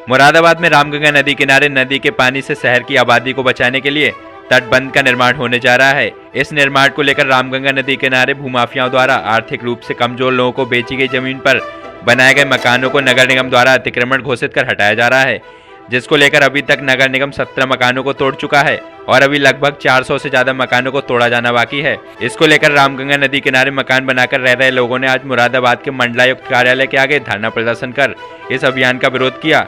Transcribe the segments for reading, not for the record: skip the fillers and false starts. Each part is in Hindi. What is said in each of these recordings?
मुरादाबाद में रामगंगा नदी किनारे नदी के पानी से शहर की आबादी को बचाने के लिए तटबंध का निर्माण होने जा रहा है। इस निर्माण को लेकर रामगंगा नदी किनारे भूमाफियाओं द्वारा आर्थिक रूप से कमजोर लोगों को बेची गई जमीन पर बनाए गए मकानों को नगर निगम द्वारा अतिक्रमण घोषित कर हटाया जा रहा है, जिसको लेकर अभी तक नगर निगम 17 मकानों को तोड़ चुका है और अभी लगभग 400 से ज्यादा मकानों को तोड़ा जाना बाकी है। इसको लेकर रामगंगा नदी किनारे मकान बनाकर रह रहे लोगों ने आज मुरादाबाद के मंडलायुक्त कार्यालय के आगे धरना प्रदर्शन कर इस अभियान का विरोध किया।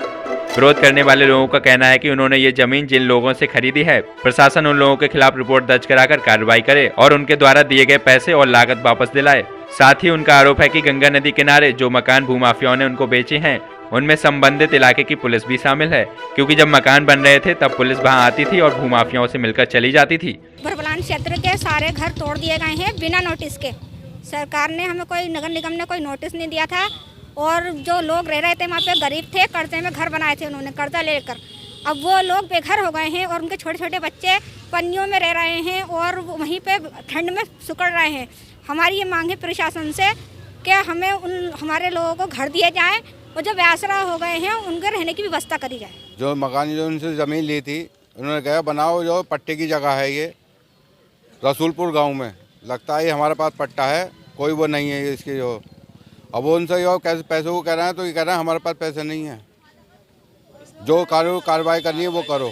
विरोध करने वाले लोगों का कहना है कि उन्होंने ये जमीन जिन लोगों से खरीदी है, प्रशासन उन लोगों के खिलाफ रिपोर्ट दर्ज कराकर कार्रवाई करे और उनके द्वारा दिए गए पैसे और लागत वापस दिलाए। साथ ही उनका आरोप है कि गंगा नदी किनारे जो मकान भूमाफियाओं ने उनको बेचे हैं उनमें संबंधित इलाके की पुलिस भी शामिल है, क्योंकि जब मकान बन रहे थे तब पुलिस वहां आती थी और भूमाफियाओं से मिलकर चली जाती थी। भरबलान क्षेत्र के सारे घर तोड़ दिए गए हैं बिना नोटिस के। सरकार ने हमें कोई, नगर निगम ने कोई नोटिस नहीं दिया था और जो लोग रह रहे थे वहाँ पे गरीब थे, कर्जे में घर बनाए थे उन्होंने कर्जा लेकर। अब वो लोग बेघर हो गए हैं और उनके छोटे छोटे बच्चे पन्नियों में रह रहे हैं और वहीं पे ठंड में सुकड़ रहे हैं। हमारी ये मांग है प्रशासन से कि हमें हमारे लोगों को घर दिए जाएं और जो बेआसरा हो गए हैं उनके रहने की व्यवस्था करी जाए। जो मकान जो उनसे ज़मीन ली थी उन्होंने कहा बनाओ, जो पट्टे की जगह है ये रसूलपुर गांव में, लगता है हमारे पास पट्टा है, कोई वो नहीं है इसकी। जो अब वो उनसे जो कैसे पैसों को कह रहे हैं तो ये कह रहे हैं हमारे पास पैसे नहीं है, जो कार्रवाई करनी है वो करो।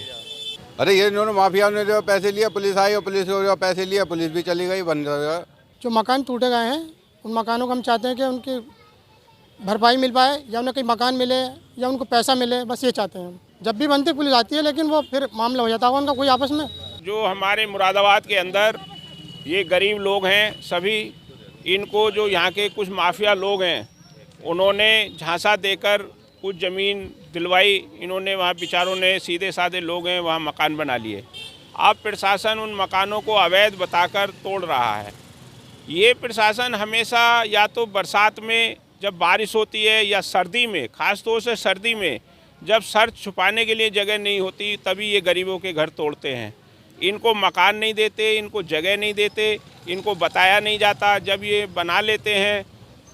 अरे ये इन्होंने माफिया ने जो पैसे लिए, पुलिस आई और पुलिस को जो पैसे लिए, पुलिस भी चली गई, बंद हो गया। जो मकान टूटे गए हैं उन मकानों को हम चाहते हैं कि उनकी भरपाई मिल पाए या उन्हें कोई मकान मिले या उनको पैसा मिले, बस ये चाहते हैं। जब भी बनती पुलिस आती है लेकिन वो फिर मामला हो जाता है उनका कोई आपस में। जो हमारे मुरादाबाद के अंदर ये गरीब लोग हैं सभी, इनको जो यहाँ के कुछ माफिया लोग हैं उन्होंने झांसा देकर कुछ ज़मीन दिलवाई, इन्होंने वहाँ बेचारों ने, सीधे साधे लोग हैं, वहाँ मकान बना लिए। अब प्रशासन उन मकानों को अवैध बताकर तोड़ रहा है। ये प्रशासन हमेशा या तो बरसात में जब बारिश होती है या सर्दी में, ख़ास तौर से सर्दी में जब सर छुपाने के लिए जगह नहीं होती तभी ये गरीबों के घर तोड़ते हैं। इनको मकान नहीं देते, इनको जगह नहीं देते, इनको बताया नहीं जाता। जब ये बना लेते हैं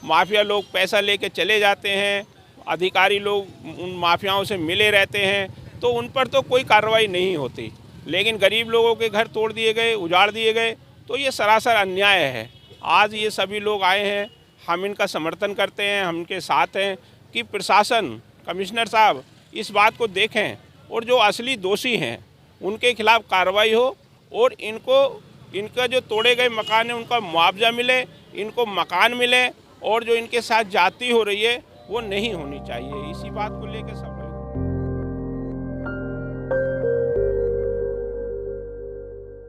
माफिया लोग पैसा लेके चले जाते हैं, अधिकारी लोग उन माफियाओं से मिले रहते हैं तो उन पर तो कोई कार्रवाई नहीं होती। लेकिन गरीब लोगों के घर तोड़ दिए गए, उजाड़ दिए गए, तो ये सरासर अन्याय है। आज ये सभी लोग आए हैं, हम इनका समर्थन करते हैं, हम इनके साथ हैं कि प्रशासन, कमिश्नर साहब इस बात को देखें और जो असली दोषी हैं उनके खिलाफ कार्रवाई हो और इनका जो तोड़े गए मकान है उनका मुआवजा मिले, इनको मकान मिले और जो इनके साथ जाति हो रही है वो नहीं होनी चाहिए। इसी बात को लेकर सब